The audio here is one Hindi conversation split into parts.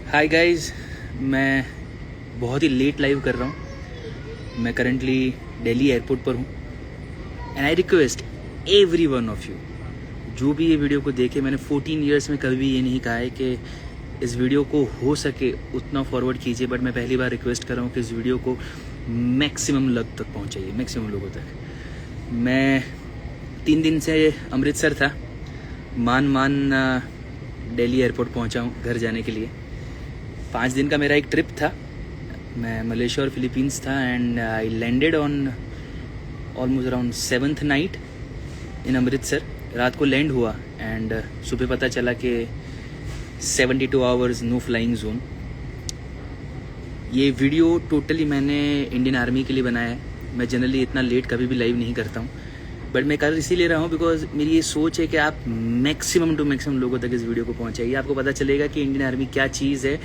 हाय गाइस, मैं बहुत ही लेट लाइव कर रहा हूँ। मैं करंटली दिल्ली एयरपोर्ट पर हूँ and I request every one of you, जो भी ये वीडियो को देखे, मैंने 14 ईयर्स में कभी भी ये नहीं कहा है कि इस वीडियो को हो सके उतना फॉरवर्ड कीजिए, बट मैं पहली बार रिक्वेस्ट कर रहा हूँ कि इस वीडियो को मैक्सिमम लोग तक पहुँचाइए, मैक्सिमम लोगों तक। मैं 3 दिन से अमृतसर था, मान दिल्ली एयरपोर्ट पहुँचा हूँ घर जाने के लिए। 5 दिन का मेरा एक ट्रिप था। मैं मलेशिया और फिलीपींस था and I landed on almost around 7th night in Amritsar. रात को लैंड हुआ एंड सुबह पता चला कि 72 आवर्स नो फ्लाइंग जोन। ये वीडियो टोटली मैंने इंडियन आर्मी के लिए बनाया है। मैं जनरली इतना लेट कभी भी लाइव नहीं करता हूँ, बट मैं कर इसीलिए रहा हूँ बिकॉज मेरी ये सोच है कि आप मैक्सिमम टू मैक्सिमम लोगों तक इस वीडियो को पहुँचाइए। आपको पता चलेगा कि इंडियन आर्मी क्या चीज़ है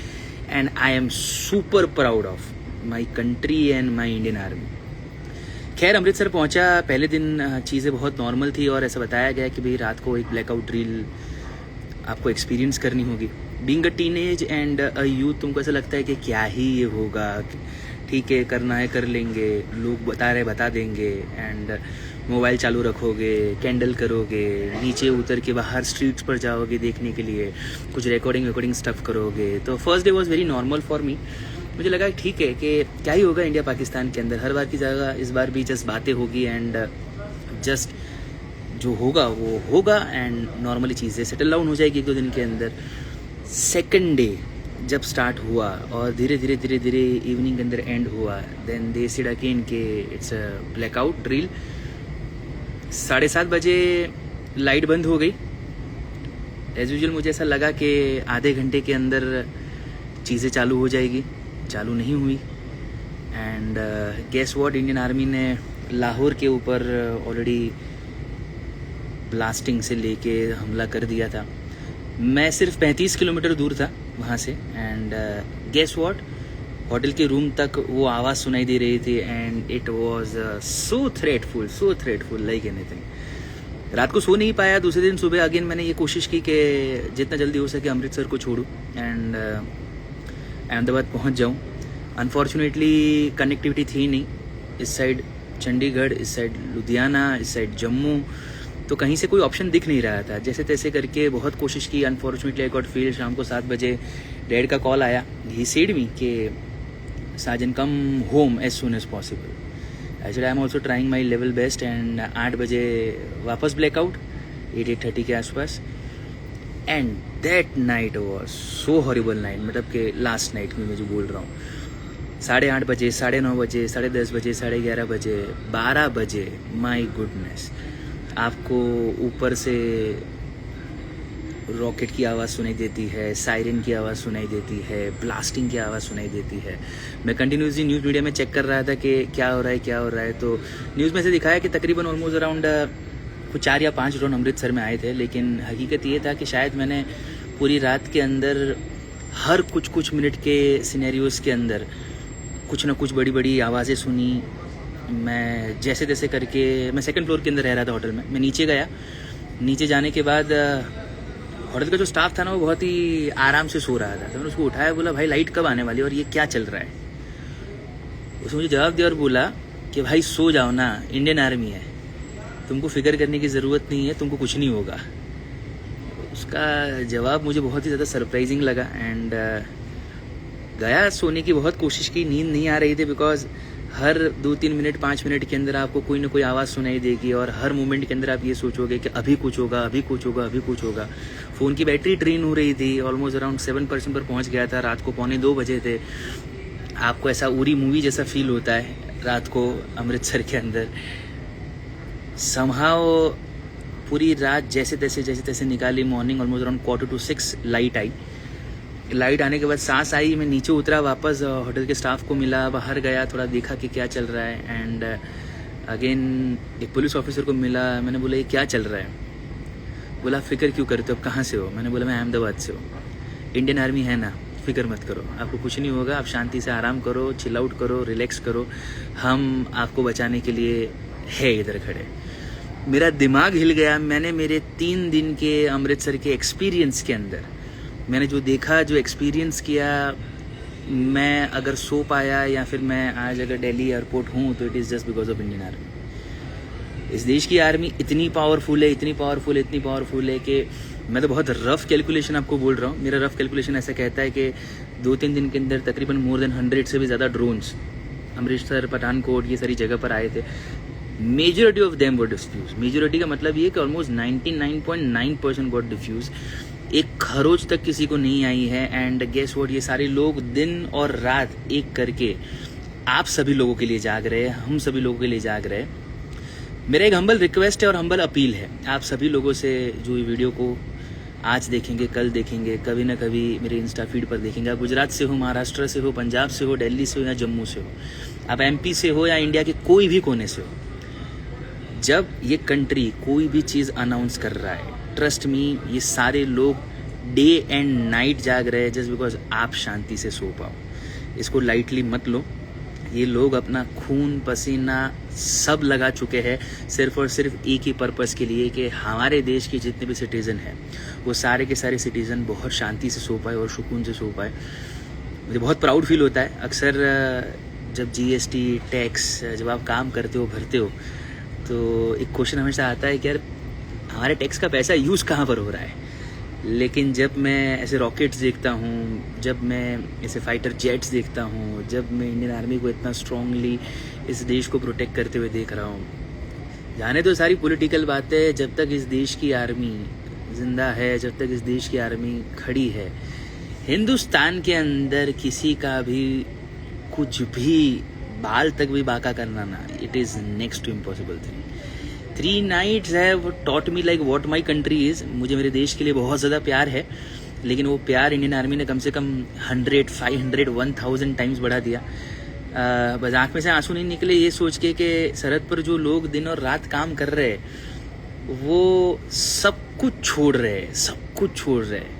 and I am super proud of my country and my Indian army. खैर, अमृतसर पहुंचा, पहले दिन चीज़ें बहुत नॉर्मल थी और ऐसा बताया गया कि भाई रात को एक ब्लैकआउट ड्रिल आपको एक्सपीरियंस करनी होगी। Being a teenage and a youth, तुमको ऐसा लगता है कि क्या ही ये होगा, ठीक है करना है कर लेंगे, लोग बता रहे बता देंगे, एंड मोबाइल चालू रखोगे, कैंडल करोगे, नीचे उतर के बाहर स्ट्रीट्स पर जाओगे देखने के लिए, कुछ रिकॉर्डिंग स्टफ करोगे। तो first day was very normal for me. मुझे लगा ठीक है कि क्या ही होगा इंडिया पाकिस्तान के अंदर, हर बार की जगह इस बार भी जस्ट बातें होगी एंड जस्ट जो होगा वो होगा एंड नॉर्मली चीज़ें सेटल डाउन हो जाएगी 1-2 दिन के अंदर। सेकेंड डे जब स्टार्ट हुआ और धीरे धीरे इवनिंग के अंदर एंड हुआ, देन दे सेड अगेन के इट्स अ ब्लैकआउट ड्रिल। 7:30 बजे लाइट बंद हो गई। एज यूजुअल मुझे ऐसा लगा कि आधे घंटे के अंदर चीज़ें चालू हो जाएगी, चालू नहीं हुई। And guess what, Indian army ने लाहौर के ऊपर ऑलरेडी ब्लास्टिंग से लेके हमला कर दिया था। मैं सिर्फ 35 किलोमीटर दूर था वहाँ से एंड गेस व्हाट, होटल के रूम तक वो आवाज़ सुनाई दे रही थी and it was so threatful like anything. रात को सो नहीं पाया। दूसरे दिन सुबह अगेन मैंने ये कोशिश की कि जितना जल्दी हो सके अमृतसर को छोड़ूं एंड अहमदाबाद पहुंच जाऊं। अनफॉर्चुनेटली कनेक्टिविटी थी नहीं, इस साइड चंडीगढ़, इस साइड लुधियाना, इस साइड जम्मू, तो कहीं से कोई ऑप्शन दिख नहीं रहा था। जैसे तैसे करके बहुत कोशिश की। Unfortunately I got fail. शाम को 7 बजे डैड का कॉल आया। ही सेड मी कि Sajan come home as soon as possible. Actually I am also trying my level best and 8 बजे वापस ब्लैकआउट 8:30 के आसपास। And that night was so horrible night, मतलब कि लास्ट नाइट में मैं जो बोल रहा हूँ। 8:30 बजे, 9:30 बजे, 10:30 बजे, 11:30 बजे, 12 बजे, माई गुडनेस, आपको ऊपर से रॉकेट की आवाज़ सुनाई देती है, सायरन की आवाज़ सुनाई देती है, ब्लास्टिंग की आवाज़ सुनाई देती है। मैं कंटिन्यूसली न्यूज़ मीडिया में चेक कर रहा था कि क्या हो रहा है। तो न्यूज़ में से दिखाया कि तकरीबन ऑलमोस्ट अराउंड कुछ 4 या 5 ड्रोन अमृतसर में आए थे, लेकिन हकीकत ये था कि शायद मैंने पूरी रात के अंदर हर कुछ मिनट के सिनेरियोज़ के अंदर कुछ ना कुछ बड़ी आवाज़ें सुनी। मैं जैसे तैसे करके, मैं 2nd फ्लोर के अंदर रह रहा था होटल में। मैं नीचे गया। नीचे जाने के बाद होटल का जो स्टाफ था ना, वो बहुत ही आराम से सो रहा था। तो मैंने उसको उठाया, बोला भाई लाइट कब आने वाली है और ये क्या चल रहा है। उसने मुझे जवाब दिया और बोला कि भाई सो जाओ ना, इंडियन आर्मी है, तुमको फिक्र करने की ज़रूरत नहीं है, तुमको कुछ नहीं होगा। उसका जवाब मुझे बहुत ही ज़्यादा सरप्राइजिंग लगा एंड गया। सोने की बहुत कोशिश की, नींद नहीं आ रही थी बिकॉज हर 2-3 मिनट 5 मिनट के अंदर आपको कोई ना कोई आवाज़ सुनाई देगी और हर मोमेंट के अंदर आप ये सोचोगे कि अभी कुछ होगा। फ़ोन की बैटरी ड्रेन हो रही थी, ऑलमोस्ट अराउंड 7% पर पहुंच गया था। रात को 1:45 बजे थे। आपको ऐसा उरी मूवी जैसा फील होता है रात को अमृतसर के अंदर। समहाउ पूरी रात जैसे तैसे निकाली। मॉर्निंग ऑलमोस्ट अराउंड 5:45 लाइट आई। लाइट आने के बाद सांस आई। मैं नीचे उतरा, वापस होटल के स्टाफ को मिला, बाहर गया, थोड़ा देखा कि क्या चल रहा है एंड अगेन एक पुलिस ऑफिसर को मिला। मैंने बोला ये क्या चल रहा है। बोला फिक्र क्यों करते हो, अब कहाँ से हो। मैंने बोला मैं अहमदाबाद से हूँ। इंडियन आर्मी है ना, फिक्र मत करो, आपको कुछ नहीं होगा, आप शांति से आराम करो, चिल आउट करो, रिलैक्स करो, हम आपको बचाने के लिए है इधर खड़े। मेरा दिमाग हिल गया। मैंने मेरे 3 दिन के अमृतसर के एक्सपीरियंस के अंदर मैंने जो देखा, जो एक्सपीरियंस किया, मैं अगर सो पाया या फिर मैं आज अगर दिल्ली एयरपोर्ट हूँ तो it is just because of Indian army. इस देश की आर्मी इतनी पावरफुल है, इतनी पावरफुल है कि मैं तो बहुत रफ़ कैलकुलेशन आपको बोल रहा हूँ। मेरा रफ़ कैलकुलेशन ऐसा कहता है कि 2-3 दिन के अंदर तकरीबन मोर देन 100 से भी ज़्यादा ड्रोन्स अमृतसर, पठानकोट, ये सारी जगह पर आए थे। Majority of them were defuse. Majority का मतलब ये कि ऑलमोस्ट 99.9% गॉट डिफ्यूज। एक खरोच तक किसी को नहीं आई है। एंड गेस व्हाट, ये सारे लोग दिन और रात एक करके आप सभी लोगों के लिए जाग रहे हैं, हम सभी लोगों के लिए जाग रहे हैं। मेरा एक हम्बल रिक्वेस्ट है और हम्बल अपील है आप सभी लोगों से, जो ये वीडियो को आज देखेंगे, कल देखेंगे, कभी ना कभी मेरे इंस्टा फीड पर देखेंगे। आप गुजरात से हो, महाराष्ट्र से हो, पंजाब से हो, दिल्ली से हो या जम्मू से हो, आप एमपी से हो या इंडिया के कोई भी कोने से हो, जब ये कंट्री कोई भी चीज़ अनाउंस कर रहा है, ट्रस्ट मी, ये सारे लोग डे एंड नाइट जाग रहे हैं जस्ट बिकॉज आप शांति से सो पाओ। इसको लाइटली मत लो। ये लोग अपना खून पसीना सब लगा चुके हैं सिर्फ और सिर्फ एक ही पर्पस के लिए कि हमारे देश के जितने भी सिटीज़न हैं वो सारे के सारे सिटीज़न बहुत शांति से सो पाए और सुकून से सो पाए। मुझे बहुत प्राउड फील होता है अक्सर जब जीएसटी टैक्स जब आप काम करते हो, भरते हो, तो एक क्वेश्चन हमेशा आता है कि यार हमारे टैक्स का पैसा यूज़ कहाँ पर हो रहा है। लेकिन जब मैं ऐसे रॉकेट्स देखता हूँ, जब मैं ऐसे फाइटर जेट्स देखता हूँ, जब मैं इंडियन आर्मी को इतना स्ट्रांगली इस देश को प्रोटेक्ट करते हुए देख रहा हूँ, जाने तो सारी पॉलिटिकल बातें, जब तक इस देश की आर्मी जिंदा है, जब तक इस देश की आर्मी खड़ी है, हिंदुस्तान के अंदर किसी का भी कुछ भी बाल तक भी बाका करना ना, it is next to impossible thing. 3 nights have taught me like what my country is. मुझे मेरे देश के लिए बहुत ज़्यादा प्यार है, लेकिन वो प्यार इंडियन आर्मी ने कम से कम 100, 500, 1000 टाइम्स बढ़ा दिया। बस आँख में से आंसू नहीं निकले ये सोच के कि सरहद पर जो लोग दिन और रात काम कर रहे हैं वो सब कुछ छोड़ रहे हैं।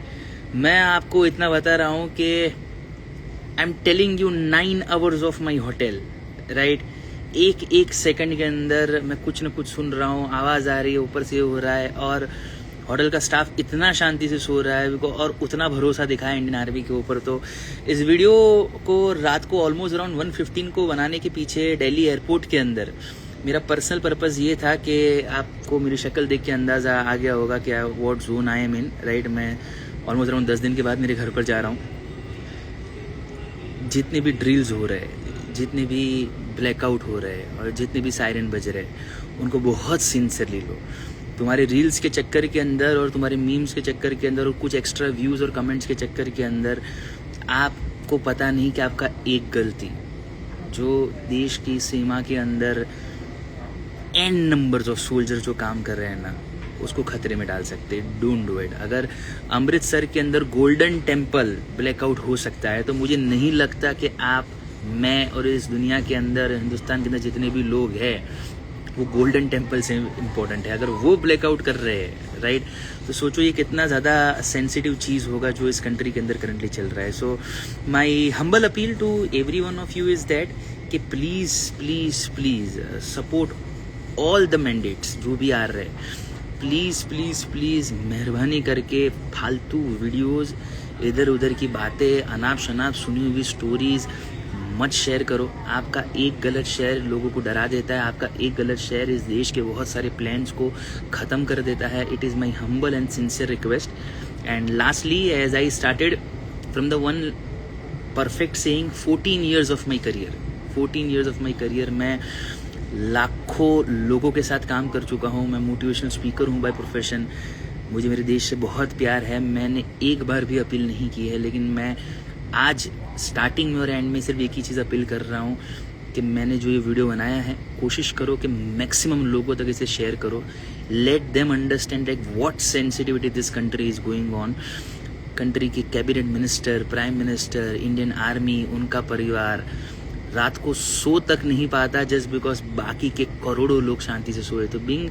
मैं आपको इतना बता रहा हूँ कि I am telling you 9 hours of my hotel, right. एक सेकंड के अंदर मैं कुछ न कुछ सुन रहा हूँ, आवाज़ आ रही है, ऊपर से हो रहा है, और होटल का स्टाफ इतना शांति से सो रहा है और उतना भरोसा दिखाया इंडियन आर्मी के ऊपर। तो इस वीडियो को रात को ऑलमोस्ट अराउंड 1:15 को बनाने के पीछे दिल्ली एयरपोर्ट के अंदर मेरा पर्सनल पर्पज़ ये था कि आपको मेरी शक्ल देख के अंदाज़ा आ गया होगा कि what zone I am in, right. मैं ऑलमोस्ट अराउंड 10 दिन के बाद मेरे घर पर जा रहा हूँ। जितने भी ड्रिल्स हो रहे हैं, जितने भी ब्लैकआउट हो रहे हैं और जितने भी सायरन बज रहे हैं, उनको बहुत सिंसियरली लो। तुम्हारे रील्स के चक्कर के अंदर और तुम्हारे मीम्स के चक्कर के अंदर और कुछ एक्स्ट्रा व्यूज़ और कमेंट्स के चक्कर के अंदर आपको पता नहीं कि आपका एक गलती जो देश की सीमा के अंदर एन नंबर्स ऑफ सोल्जर जो काम कर रहे हैं ना, उसको खतरे में डाल सकते हैं। Don't do it. अगर अमृतसर के अंदर गोल्डन टेम्पल ब्लैकआउट हो सकता है तो मुझे नहीं लगता कि आप, मैं और इस दुनिया के अंदर, हिंदुस्तान के अंदर जितने भी लोग हैं वो गोल्डन टेम्पल से इम्पोर्टेंट है। अगर वो ब्लैकआउट कर रहे हैं, राइट, तो सोचो ये कितना ज़्यादा सेंसिटिव चीज़ होगा जो इस कंट्री के अंदर करंटली चल रहा है। So my humble appeal to every one of you is that कि please support all the mandates जो भी आ रहे हैं। प्लीज़ मेहरबानी करके फालतू वीडियोस, इधर उधर की बातें, अनाप शनाप सुनी हुई स्टोरीज मत शेयर करो। आपका एक गलत शेयर लोगों को डरा देता है, आपका एक गलत शेयर इस देश के बहुत सारे प्लान्स को ख़त्म कर देता है। It is my humble and sincere request. And lastly, as I started from the one perfect saying, 14 years of my career मैं लाखों लोगों के साथ काम कर चुका हूँ। मैं मोटिवेशनल स्पीकर हूँ बाय प्रोफेशन। मुझे मेरे देश से बहुत प्यार है। मैंने एक बार भी अपील नहीं की है, लेकिन मैं आज स्टार्टिंग में और एंड में सिर्फ एक ही चीज़ अपील कर रहा हूँ कि मैंने जो ये वीडियो बनाया है, कोशिश करो कि मैक्सिमम लोगों तक इसे शेयर करो। Let them understand like what sensitivity this country is going on. Country के cabinet minister, prime minister, Indian army, उनका परिवार रात को सो तक नहीं पाता जस्ट बिकॉज बाकी के करोड़ों लोग शांति से सोए। तो being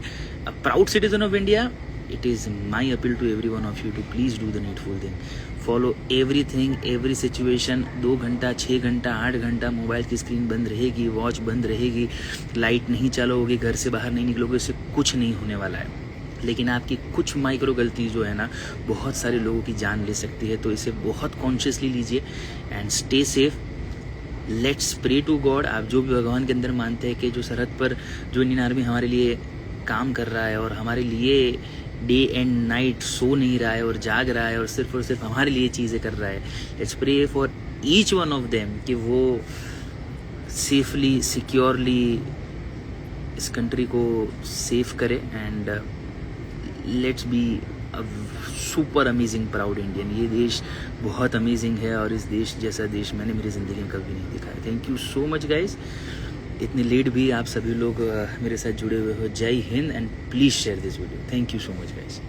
a proud citizen of India, it is my appeal to every one of you to please do the needful thing. Follow everything, every situation. 2 घंटा, 6 घंटा, 8 घंटा मोबाइल की स्क्रीन बंद रहेगी, वॉच बंद रहेगी, लाइट नहीं चलाओगे, घर से बाहर नहीं निकलोगे, इससे कुछ नहीं होने वाला है। लेकिन आपकी कुछ माइक्रो गलती जो है ना बहुत सारे लोगों की जान ले सकती है। तो इसे बहुत कॉन्शियसली लीजिए and stay safe. Let's pray to God. आप जो भी भगवान के अंदर मानते हैं कि जो सरहद पर जो इंडियन आर्मी हमारे लिए काम कर रहा है और हमारे लिए डे एंड नाइट सो नहीं रहा है और जाग रहा है और सिर्फ हमारे लिए चीज़ें कर रहा है, let's pray for each one of them कि वो सेफली सिक्योरली इस कंट्री को सेफ करे and let's be a super amazing proud Indian. ये देश बहुत अमेजिंग है और इस देश जैसा देश मैंने मेरी ज़िंदगी में कभी नहीं देखा है। Thank you so much guys. इतने लेट भी आप सभी लोग मेरे साथ जुड़े हुए हो। जय Hind and please share this video. Thank you so much guys.